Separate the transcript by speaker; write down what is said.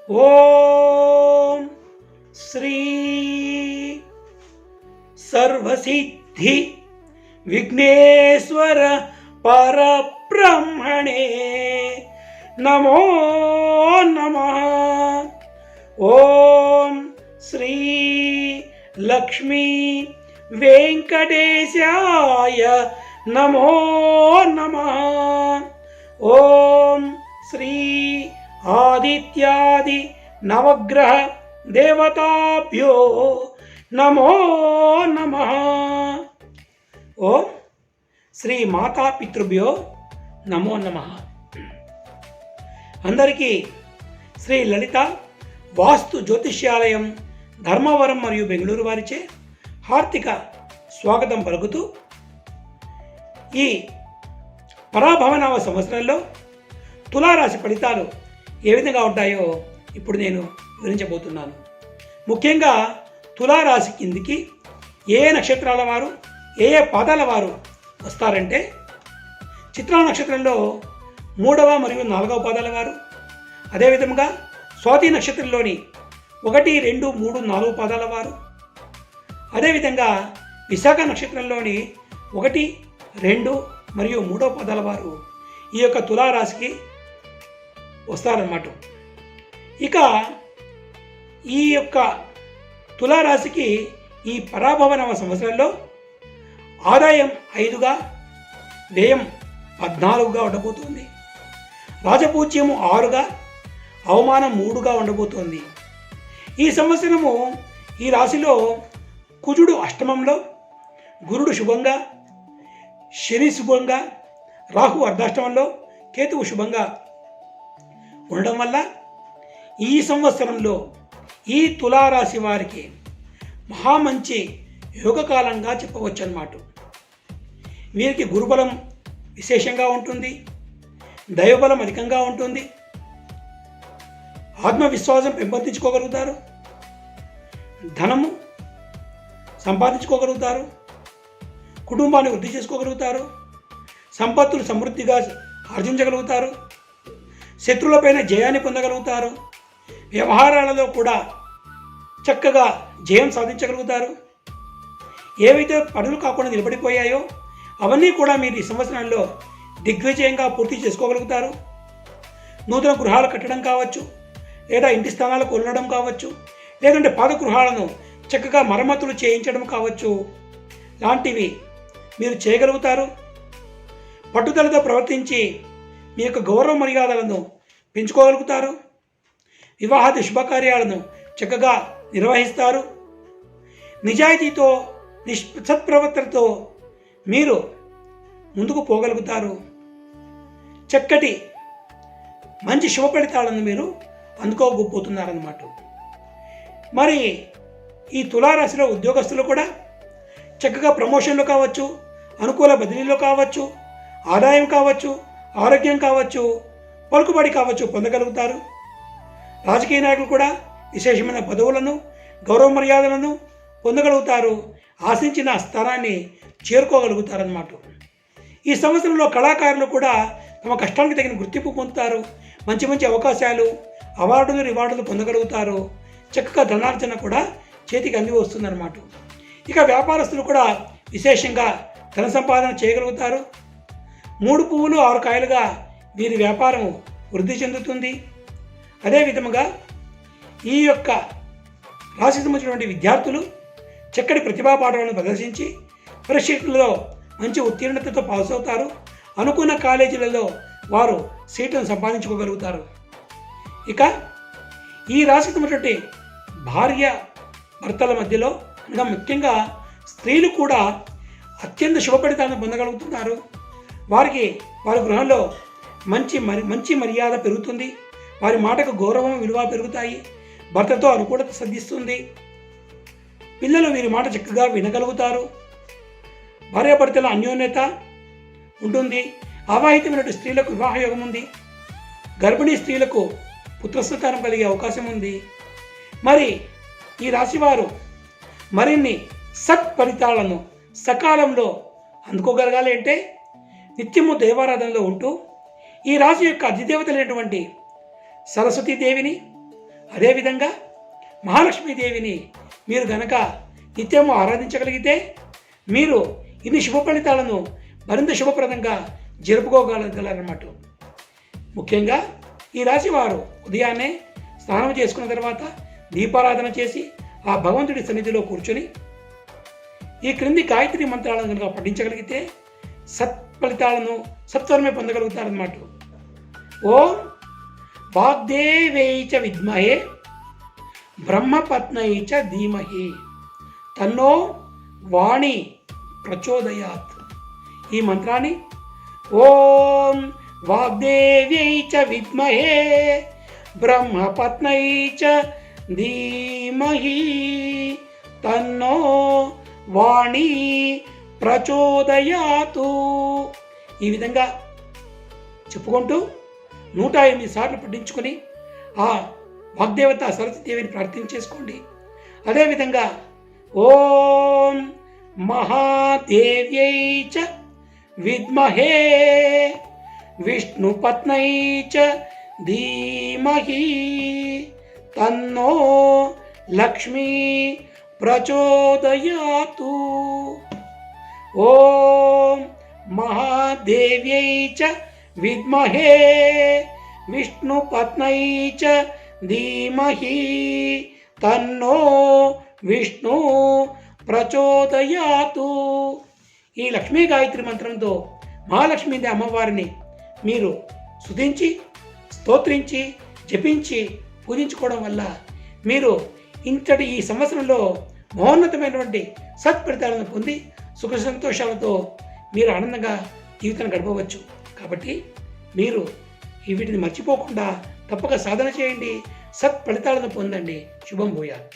Speaker 1: ఓం శ్రీ సర్వసిద్ధి విఘ్నేశ్వర పరబ్రహ్మణే నమో నమః. ఓం శ్రీ లక్ష్మీ వెంకటేశాయ నమో నమః. ఓం శ్రీ ఆదిత్యాది నవగ్రహ దేవతాభ్యో నమో నమః. ఓం శ్రీ మాతాపితృభ్యో నమో నమః. అందరికీ శ్రీ లలిత వాస్తు జ్యోతిష్యాలయం ధర్మవరం మరియు బెంగళూరు వారిచే హార్దిక స్వాగతం పలుకుతూ ఈ పరాభవనామ సంవత్సరంలో తులారాశి ఫలితాలు ఏ విధంగా ఉంటాయో ఇప్పుడు నేను వివరించబోతున్నాను. ముఖ్యంగా తులారాశి కిందికి ఏ నక్షత్రాల వారు ఏ పాదాల వారు వస్తారంటే చిత్రా నక్షత్రంలో 3వ మరియు 4వ పాదాల వారు, అదేవిధంగా స్వాతి నక్షత్రంలోని 1, 2, 3, 4 పాదాల వారు, అదేవిధంగా విశాఖ నక్షత్రంలోని 1, 2 మరియు 3వ పాదాల వారు ఈ యొక్క తులారాశికి వస్తారన్నమాట. ఇక ఈ యొక్క తులారాశికి ఈ పరాభవనవ సంవత్సరంలో ఆదాయం 5గా, వ్యయం 14గా ఉండబోతుంది. రాజపూజ్యము 6గా, అవమానం 3గా ఉండబోతోంది. ఈ సంవత్సరము ఈ రాశిలో కుజుడు అష్టమంలో, గురుడు శుభంగా, శని శుభంగా, రాహు అర్ధాష్టమంలో, కేతువు శుభంగా ఉండడం వల్ల ఈ సంవత్సరంలో ఈ తులారాశి వారికి మహామంచి యోగకాలంగా చెప్పవచ్చు అన్నమాట. వీరికి గురుబలం విశేషంగా ఉంటుంది, దైవబలం అధికంగా ఉంటుంది, ఆత్మవిశ్వాసం పెంపొందించుకోగలుగుతారు, ధనము సంపాదించుకోగలుగుతారు, కుటుంబాన్ని వృద్ధి చేసుకోగలుగుతారు, సంపత్తులు సమృద్ధిగా ఆర్జించగలుగుతారు, శత్రువులపైన జయాన్ని పొందగలుగుతారు, వ్యవహారాలలో కూడా చక్కగా జయం సాధించగలుగుతారు. ఏవైతే పనులు కాకుండా నిలబడిపోయాయో అవన్నీ కూడా మీరు ఈ సంవత్సరంలో దిగ్విజయంగా పూర్తి చేసుకోగలుగుతారు. నూతన గృహాలు కట్టడం కావచ్చు, లేదా ఇంటి స్థానాలు కొనడం కావచ్చు, లేదంటే పాత గృహాలను చక్కగా మరమ్మతులు చేయించడం కావచ్చు, లాంటివి మీరు చేయగలుగుతారు. పట్టుదలతో ప్రవర్తించి మీ యొక్క గౌరవ మర్యాదలను పెంచుకోగలుగుతారు. వివాహాది శుభకార్యాలను చక్కగా నిర్వహిస్తారు. నిజాయితీతో సత్ప్రవర్తనతో మీరు ముందుకు పోగలుగుతారు. చక్కటి మంచి శుభ ఫలితాలను మీరు అందుకోబోతున్నారన్నమాట. మరి ఈ తులారాశిలో ఉద్యోగస్తులు కూడా చక్కగా ప్రమోషన్లు కావచ్చు, అనుకూల బదిలీలో కావచ్చు, ఆదాయం కావచ్చు, ఆరోగ్యం కావచ్చు, పలుకుబడి కావచ్చు పొందగలుగుతారు. రాజకీయ నాయకులు కూడా విశేషమైన పదవులను, గౌరవ మర్యాదలను పొందగలుగుతారు. ఆశించిన స్థానాన్ని చేరుకోగలుగుతారన్నమాట. ఈ సంవత్సరంలో కళాకారులు కూడా తమ కష్టానికి తగిన గుర్తింపు పొందుతారు. మంచి మంచి అవకాశాలు, అవార్డులు, రివార్డులు పొందగలుగుతారు. చక్కగా ధనార్జన కూడా చేతికి అంది వస్తుందన్నమాట. ఇక వ్యాపారస్తులు కూడా విశేషంగా ధన సంపాదన చేయగలుగుతారు. 3 పువ్వులు 6 కాయలుగా వీరి వ్యాపారం వృద్ధి చెందుతుంది. అదేవిధముగా ఈ యొక్క రాశికి సంబంధించినటువంటి విద్యార్థులు చక్కటి ప్రతిభా పాఠాలను ప్రదర్శించి పరీక్షలలో మంచి ఉత్తీర్ణతతో పాస్ అవుతారు. అనుకున్న కాలేజీలలో వారు సీట్లను సంపాదించుకోగలుగుతారు. ఇక ఈ రాశికి సంబంధించినటువంటి భార్య భర్తల మధ్యలో అనగా ముఖ్యంగా స్త్రీలు కూడా అత్యంత శుభఫలితాలను పొందగలుగుతున్నారు. వారి గృహంలో మంచి మర్యాద పెరుగుతుంది. వారి మాటకు గౌరవం, విలువ పెరుగుతాయి. భర్తతో అనుకూలత సిద్ధిస్తుంది. పిల్లలు వీరి మాట చక్కగా వినగలుగుతారు. భార్యాభర్తల అన్యోన్యత ఉంటుంది. అవాహితమైన స్త్రీలకు వివాహయోగం ఉంది. గర్భిణీ స్త్రీలకు పుత్రసంతానం కలిగే అవకాశం ఉంది. మరి ఈ రాశివారు మరిన్ని సత్ఫలితాలను సకాలంలో అందుకోగలగాలి అంటే నిత్యము దేవారాధనలో ఉంటూ ఈ రాశి యొక్క అధిదేవతలైనటువంటి సరస్వతీదేవిని, అదేవిధంగా మహాలక్ష్మీదేవిని మీరు గనక నిత్యము ఆరాధించగలిగితే మీరు ఇన్ని శుభ ఫలితాలను మరింత శుభప్రదంగా జరుపుకోగలరన్నమాట. ముఖ్యంగా ఈ రాశి వారు ఉదయాన్నే స్నానం చేసుకున్న తర్వాత దీపారాధన చేసి ఆ భగవంతుడి సన్నిధిలో కూర్చొని ఈ క్రింది గాయత్రి మంత్రాలను కనుక పఠించగలిగితే సత్ఫలితాలను సత్వరమే పొందగలుగుతారన్నమాట. ఓం వాగ్దేవై చ విద్మహే బ్రహ్మపత్నై చ ధీమహి తన్నో వాణి ప్రచోదయాత్. ఈ మంత్రాన్ని ఓం వాగ్దేవ్యై చ విద్మహే బ్రహ్మపత్నై చ ధీమహి తన్నో వాణి ప్రచోదయాతు ఈ విధంగా చెప్పుకుంటూ 108 సార్లు పఠించుకొని ఆ వాగ్దేవత సరస్వతీదేవిని ప్రార్థించేసుకోండి. అదేవిధంగా ఓం మహాదేవ్యై చ విద్మహే విష్ణుపత్నై చ ధీమహి తన్నో లక్ష్మీ ప్రచోదయాతు. ఓం మహాదేవ్యై చ విద్మహే విష్ణుపత్నై చ ధీమహి తన్నో విష్ణు ప్రచోదయాతు. ఈ లక్ష్మీ గాయత్రి మంత్రంతో మహాలక్ష్మీదేవి అమ్మవారిని మీరు స్తుతించి స్తోత్రించి జపించి పూజించుకోవడం వల్ల మీరు ఇంతటి ఈ సంవత్సరంలో మహోన్నతమైనటువంటి సత్ఫలితాలను పొంది సుఖ సంతోషాలతో మీరు ఆనందంగా జీవితాన్ని గడపవచ్చు. కాబట్టి మీరు వీటిని మర్చిపోకుండా తప్పక సాధన చేయండి, సత్ఫలితాలను పొందండి. శుభం భూయాత్.